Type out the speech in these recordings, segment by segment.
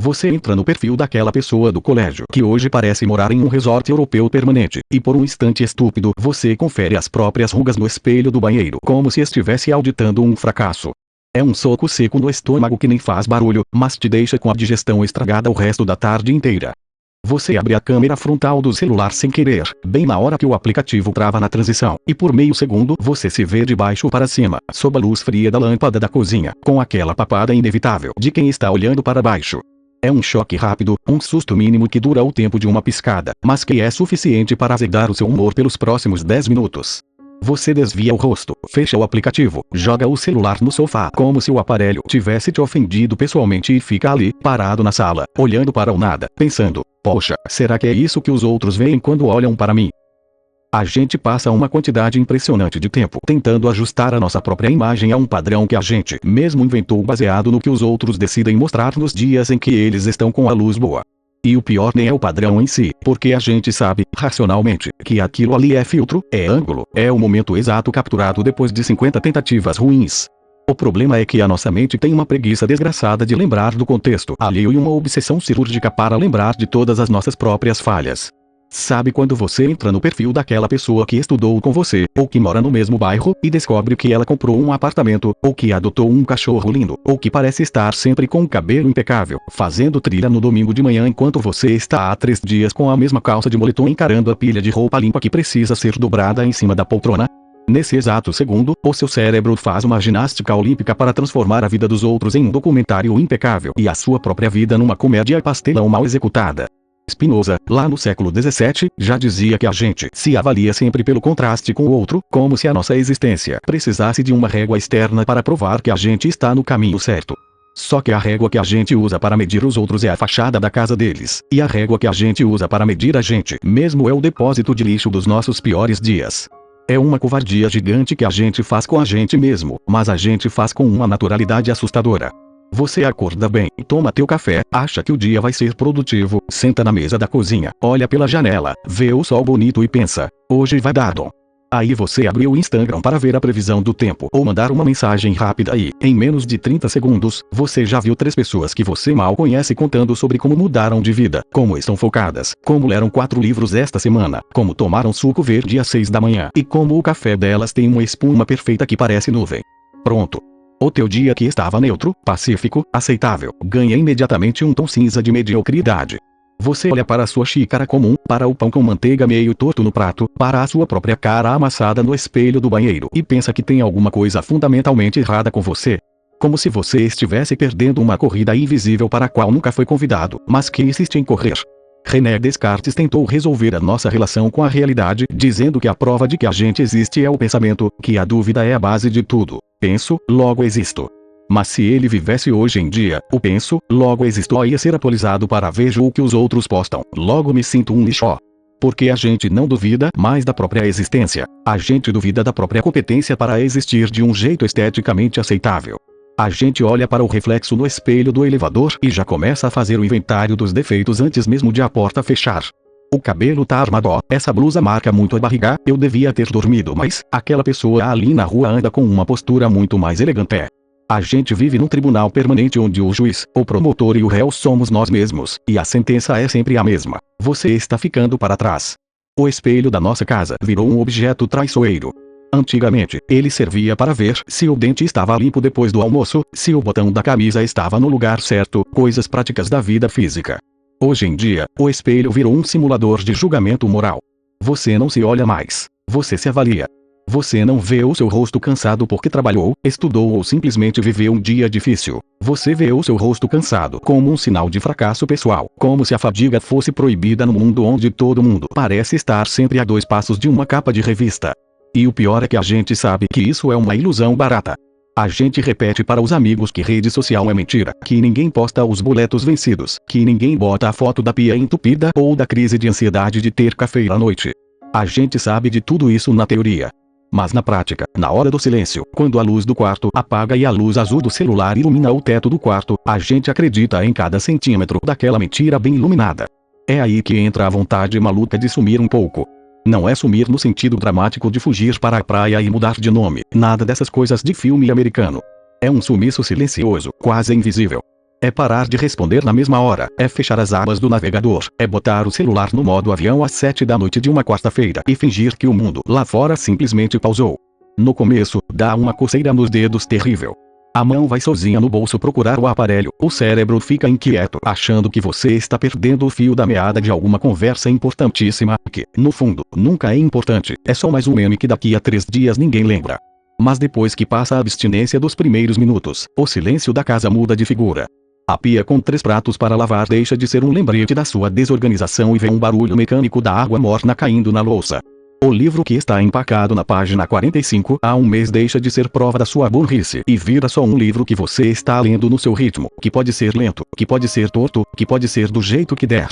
Você entra no perfil daquela pessoa do colégio que hoje parece morar em um resort europeu permanente, e por um instante estúpido você confere as próprias rugas no espelho do banheiro como se estivesse auditando um fracasso. É um soco seco no estômago que nem faz barulho, mas te deixa com a digestão estragada o resto da tarde inteira. Você abre a câmera frontal do celular sem querer, bem na hora que o aplicativo trava na transição, e por meio segundo você se vê de baixo para cima, sob a luz fria da lâmpada da cozinha, com aquela papada inevitável de quem está olhando para baixo. É um choque rápido, um susto mínimo que dura o tempo de uma piscada, mas que é suficiente para azedar o seu humor pelos próximos 10 minutos. Você desvia o rosto, fecha o aplicativo, joga o celular no sofá como se o aparelho tivesse te ofendido pessoalmente e fica ali, parado na sala, olhando para o nada, pensando: poxa, será que é isso que os outros veem quando olham para mim? A gente passa uma quantidade impressionante de tempo tentando ajustar a nossa própria imagem a um padrão que a gente mesmo inventou baseado no que os outros decidem mostrar nos dias em que eles estão com a luz boa. E o pior nem é o padrão em si, porque a gente sabe, racionalmente, que aquilo ali é filtro, é ângulo, é o momento exato capturado depois de 50 tentativas ruins. O problema é que a nossa mente tem uma preguiça desgraçada de lembrar do contexto alheio e uma obsessão cirúrgica para lembrar de todas as nossas próprias falhas. Sabe quando você entra no perfil daquela pessoa que estudou com você, ou que mora no mesmo bairro, e descobre que ela comprou um apartamento, ou que adotou um cachorro lindo, ou que parece estar sempre com o cabelo impecável, fazendo trilha no domingo de manhã enquanto você está há 3 dias com a mesma calça de moletom encarando a pilha de roupa limpa que precisa ser dobrada em cima da poltrona? Nesse exato segundo, o seu cérebro faz uma ginástica olímpica para transformar a vida dos outros em um documentário impecável e a sua própria vida numa comédia pastelão mal executada. Spinoza, lá no século XVII, já dizia que a gente se avalia sempre pelo contraste com o outro, como se a nossa existência precisasse de uma régua externa para provar que a gente está no caminho certo. Só que a régua que a gente usa para medir os outros é a fachada da casa deles, e a régua que a gente usa para medir a gente mesmo é o depósito de lixo dos nossos piores dias. É uma covardia gigante que a gente faz com a gente mesmo, mas a gente faz com uma naturalidade assustadora. Você acorda bem, toma teu café, acha que o dia vai ser produtivo, senta na mesa da cozinha, olha pela janela, vê o sol bonito e pensa: hoje vai dar dom. Aí você abre o Instagram para ver a previsão do tempo ou mandar uma mensagem rápida e, em menos de 30 segundos, você já viu 3 pessoas que você mal conhece contando sobre como mudaram de vida, como estão focadas, como leram 4 livros esta semana, como tomaram suco verde às 6 da manhã e como o café delas tem uma espuma perfeita que parece nuvem. Pronto. O teu dia que estava neutro, pacífico, aceitável, ganha imediatamente um tom cinza de mediocridade. Você olha para a sua xícara comum, para o pão com manteiga meio torto no prato, para a sua própria cara amassada no espelho do banheiro e pensa que tem alguma coisa fundamentalmente errada com você. Como se você estivesse perdendo uma corrida invisível para a qual nunca foi convidado, mas que insiste em correr. René Descartes tentou resolver a nossa relação com a realidade, dizendo que a prova de que a gente existe é o pensamento, que a dúvida é a base de tudo. Penso, logo existo. Mas se ele vivesse hoje em dia, o penso, logo existo ia ser atualizado para vejo o que os outros postam, logo me sinto um lixo. Porque a gente não duvida mais da própria existência, a gente duvida da própria competência para existir de um jeito esteticamente aceitável. A gente olha para o reflexo no espelho do elevador e já começa a fazer o inventário dos defeitos antes mesmo de a porta fechar. O cabelo tá armado, essa blusa marca muito a barriga, eu devia ter dormido mais, aquela pessoa ali na rua anda com uma postura muito mais elegante. A gente vive num tribunal permanente onde o juiz, o promotor e o réu somos nós mesmos, e a sentença é sempre a mesma: você está ficando para trás. O espelho da nossa casa virou um objeto traiçoeiro. Antigamente, ele servia para ver se o dente estava limpo depois do almoço, se o botão da camisa estava no lugar certo, coisas práticas da vida física. Hoje em dia, o espelho virou um simulador de julgamento moral. Você não se olha mais, você se avalia. Você não vê o seu rosto cansado porque trabalhou, estudou ou simplesmente viveu um dia difícil. Você vê o seu rosto cansado como um sinal de fracasso pessoal, como se a fadiga fosse proibida no mundo onde todo mundo parece estar sempre a 2 passos de uma capa de revista. E o pior é que a gente sabe que isso é uma ilusão barata. A gente repete para os amigos que rede social é mentira, que ninguém posta os boletos vencidos, que ninguém bota a foto da pia entupida ou da crise de ansiedade de ter café à noite. A gente sabe de tudo isso na teoria. Mas na prática, na hora do silêncio, quando a luz do quarto apaga e a luz azul do celular ilumina o teto do quarto, a gente acredita em cada centímetro daquela mentira bem iluminada. É aí que entra a vontade maluca de sumir um pouco. Não é sumir no sentido dramático de fugir para a praia e mudar de nome, nada dessas coisas de filme americano. É um sumiço silencioso, quase invisível. É parar de responder na mesma hora, é fechar as abas do navegador, é botar o celular no modo avião às 7 da noite de uma quarta-feira e fingir que o mundo lá fora simplesmente pausou. No começo, dá uma coceira nos dedos terrível. A mão vai sozinha no bolso procurar o aparelho, o cérebro fica inquieto achando que você está perdendo o fio da meada de alguma conversa importantíssima, que, no fundo, nunca é importante, é só mais um meme que daqui a 3 dias ninguém lembra. Mas depois que passa a abstinência dos primeiros minutos, o silêncio da casa muda de figura. A pia com 3 pratos para lavar deixa de ser um lembrete da sua desorganização e vê um barulho mecânico da água morna caindo na louça. O livro que está empacado na página 45 há um mês deixa de ser prova da sua burrice e vira só um livro que você está lendo no seu ritmo, que pode ser lento, que pode ser torto, que pode ser do jeito que der.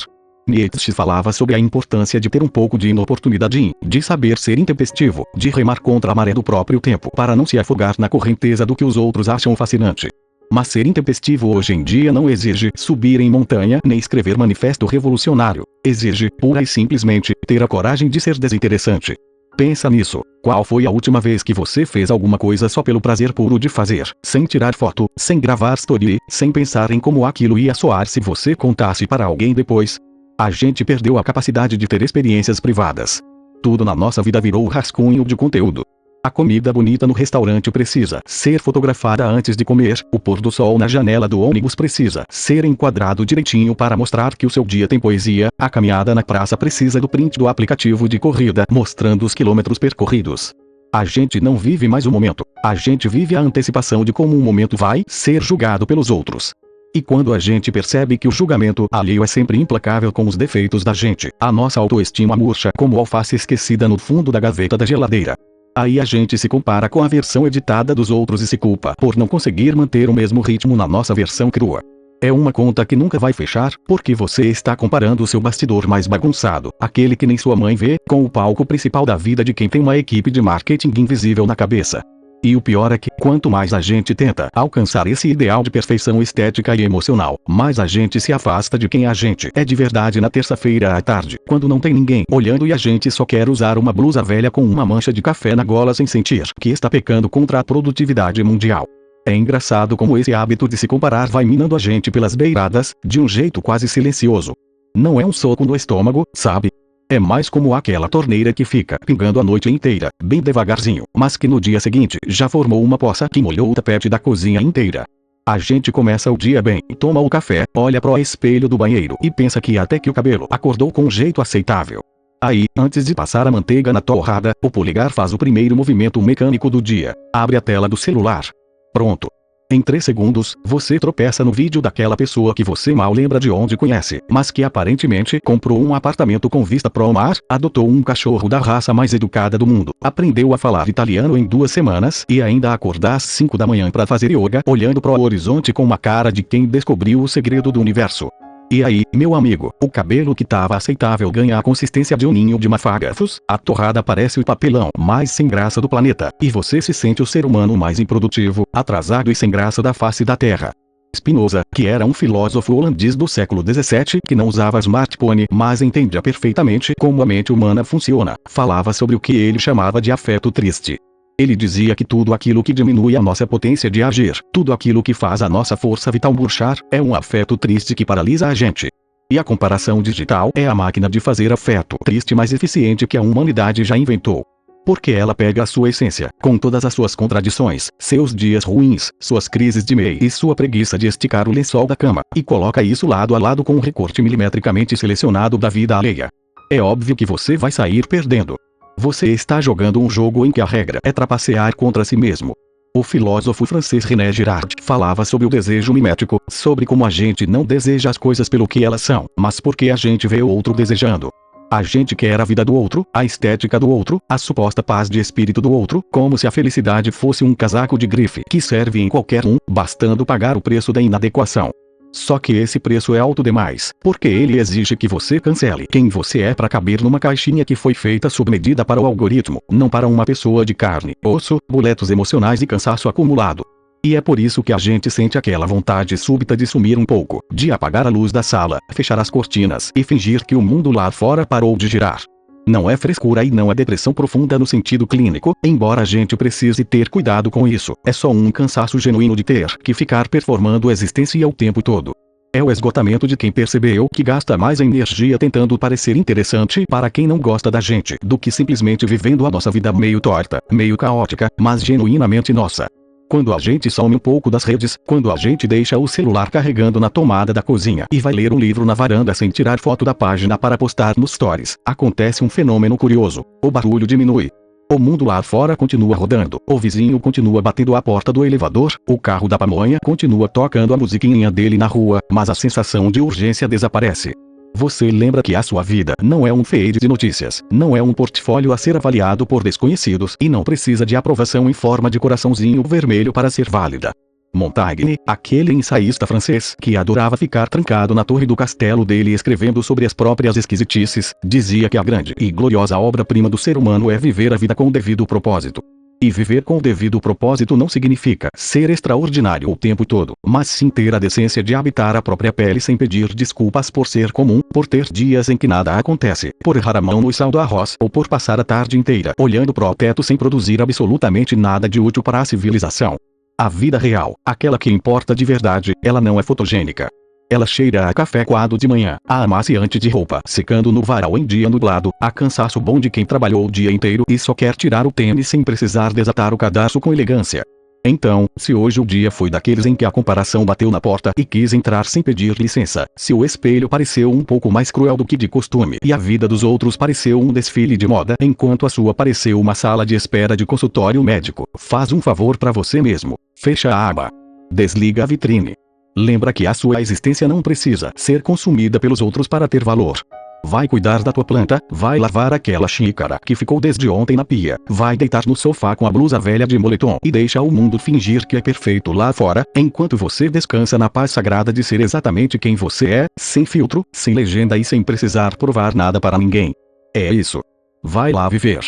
Nietzsche falava sobre a importância de ter um pouco de inoportunidade, de saber ser intempestivo, de remar contra a maré do próprio tempo para não se afogar na correnteza do que os outros acham fascinante. Mas ser intempestivo hoje em dia não exige subir em montanha nem escrever manifesto revolucionário. Exige, pura e simplesmente, ter a coragem de ser desinteressante. Pensa nisso. Qual foi a última vez que você fez alguma coisa só pelo prazer puro de fazer, sem tirar foto, sem gravar story, sem pensar em como aquilo ia soar se você contasse para alguém depois? A gente perdeu a capacidade de ter experiências privadas. Tudo na nossa vida virou rascunho de conteúdo. A comida bonita no restaurante precisa ser fotografada antes de comer, o pôr do sol na janela do ônibus precisa ser enquadrado direitinho para mostrar que o seu dia tem poesia, a caminhada na praça precisa do print do aplicativo de corrida mostrando os quilômetros percorridos. A gente não vive mais o momento, a gente vive a antecipação de como um momento vai ser julgado pelos outros. E quando a gente percebe que o julgamento alheio é sempre implacável com os defeitos da gente, a nossa autoestima murcha como alface esquecida no fundo da gaveta da geladeira. Aí a gente se compara com a versão editada dos outros e se culpa por não conseguir manter o mesmo ritmo na nossa versão crua. É uma conta que nunca vai fechar, porque você está comparando o seu bastidor mais bagunçado, aquele que nem sua mãe vê, com o palco principal da vida de quem tem uma equipe de marketing invisível na cabeça. E o pior é que, quanto mais a gente tenta alcançar esse ideal de perfeição estética e emocional, mais a gente se afasta de quem a gente é de verdade na terça-feira à tarde, quando não tem ninguém olhando e a gente só quer usar uma blusa velha com uma mancha de café na gola sem sentir que está pecando contra a produtividade mundial. É engraçado como esse hábito de se comparar vai minando a gente pelas beiradas, de um jeito quase silencioso. Não é um soco no estômago, sabe? É mais como aquela torneira que fica pingando a noite inteira, bem devagarzinho, mas que no dia seguinte já formou uma poça que molhou o tapete da cozinha inteira. A gente começa o dia bem, toma o café, olha pro espelho do banheiro e pensa que até que o cabelo acordou com um jeito aceitável. Aí, antes de passar a manteiga na torrada, o polegar faz o primeiro movimento mecânico do dia, abre a tela do celular. Pronto. Em 3 segundos, você tropeça no vídeo daquela pessoa que você mal lembra de onde conhece, mas que aparentemente comprou um apartamento com vista pro mar, adotou um cachorro da raça mais educada do mundo, aprendeu a falar italiano em 2 semanas e ainda acordar às 5 da manhã para fazer yoga olhando pro horizonte com uma cara de quem descobriu o segredo do universo. E aí, meu amigo, o cabelo que tava aceitável ganha a consistência de um ninho de mafagafos, a torrada parece o papelão mais sem graça do planeta, e você se sente o ser humano mais improdutivo, atrasado e sem graça da face da Terra. Spinoza, que era um filósofo holandês do século XVII que não usava smartphone, mas entendia perfeitamente como a mente humana funciona, falava sobre o que ele chamava de afeto triste. Ele dizia que tudo aquilo que diminui a nossa potência de agir, tudo aquilo que faz a nossa força vital murchar, é um afeto triste que paralisa a gente. E a comparação digital é a máquina de fazer afeto triste mais eficiente que a humanidade já inventou. Porque ela pega a sua essência, com todas as suas contradições, seus dias ruins, suas crises de meio e sua preguiça de esticar o lençol da cama, e coloca isso lado a lado com um recorte milimetricamente selecionado da vida alheia. É óbvio que você vai sair perdendo. Você está jogando um jogo em que a regra é trapacear contra si mesmo. O filósofo francês René Girard falava sobre o desejo mimético, sobre como a gente não deseja as coisas pelo que elas são, mas porque a gente vê o outro desejando. A gente quer a vida do outro, a estética do outro, a suposta paz de espírito do outro, como se a felicidade fosse um casaco de grife que serve em qualquer um, bastando pagar o preço da inadequação. Só que esse preço é alto demais, porque ele exige que você cancele quem você é para caber numa caixinha que foi feita sob medida para o algoritmo, não para uma pessoa de carne, osso, boletos emocionais e cansaço acumulado. E é por isso que a gente sente aquela vontade súbita de sumir um pouco, de apagar a luz da sala, fechar as cortinas e fingir que o mundo lá fora parou de girar. Não é frescura e não é depressão profunda no sentido clínico, embora a gente precise ter cuidado com isso. É só um cansaço genuíno de ter que ficar performando a existência o tempo todo. É o esgotamento de quem percebeu que gasta mais energia tentando parecer interessante para quem não gosta da gente do que simplesmente vivendo a nossa vida meio torta, meio caótica, mas genuinamente nossa. Quando a gente some um pouco das redes, quando a gente deixa o celular carregando na tomada da cozinha e vai ler um livro na varanda sem tirar foto da página para postar nos stories, acontece um fenômeno curioso. O barulho diminui. O mundo lá fora continua rodando, o vizinho continua batendo a porta do elevador, o carro da pamonha continua tocando a musiquinha dele na rua, mas a sensação de urgência desaparece. Você lembra que a sua vida não é um feed de notícias, não é um portfólio a ser avaliado por desconhecidos e não precisa de aprovação em forma de coraçãozinho vermelho para ser válida. Montaigne, aquele ensaísta francês que adorava ficar trancado na torre do castelo dele escrevendo sobre as próprias esquisitices, dizia que a grande e gloriosa obra-prima do ser humano é viver a vida com o devido propósito. E viver com o devido propósito não significa ser extraordinário o tempo todo, mas sim ter a decência de habitar a própria pele sem pedir desculpas por ser comum, por ter dias em que nada acontece, por errar a mão no sal do arroz ou por passar a tarde inteira olhando pro teto sem produzir absolutamente nada de útil para a civilização. A vida real, aquela que importa de verdade, ela não é fotogênica. Ela cheira a café coado de manhã, a amaciante de roupa secando no varal em dia nublado, a cansaço bom de quem trabalhou o dia inteiro e só quer tirar o tênis sem precisar desatar o cadarço com elegância. Então, se hoje o dia foi daqueles em que a comparação bateu na porta e quis entrar sem pedir licença, se o espelho pareceu um pouco mais cruel do que de costume e a vida dos outros pareceu um desfile de moda enquanto a sua pareceu uma sala de espera de consultório médico, faz um favor para você mesmo, fecha a aba. Desliga a vitrine. Lembra que a sua existência não precisa ser consumida pelos outros para ter valor. Vai cuidar da tua planta, vai lavar aquela xícara que ficou desde ontem na pia, vai deitar no sofá com a blusa velha de moletom e deixa o mundo fingir que é perfeito lá fora, enquanto você descansa na paz sagrada de ser exatamente quem você é, sem filtro, sem legenda e sem precisar provar nada para ninguém. É isso. Vai lá viver.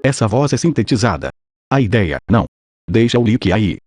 Essa voz é sintetizada. A ideia, não. Deixa o link aí.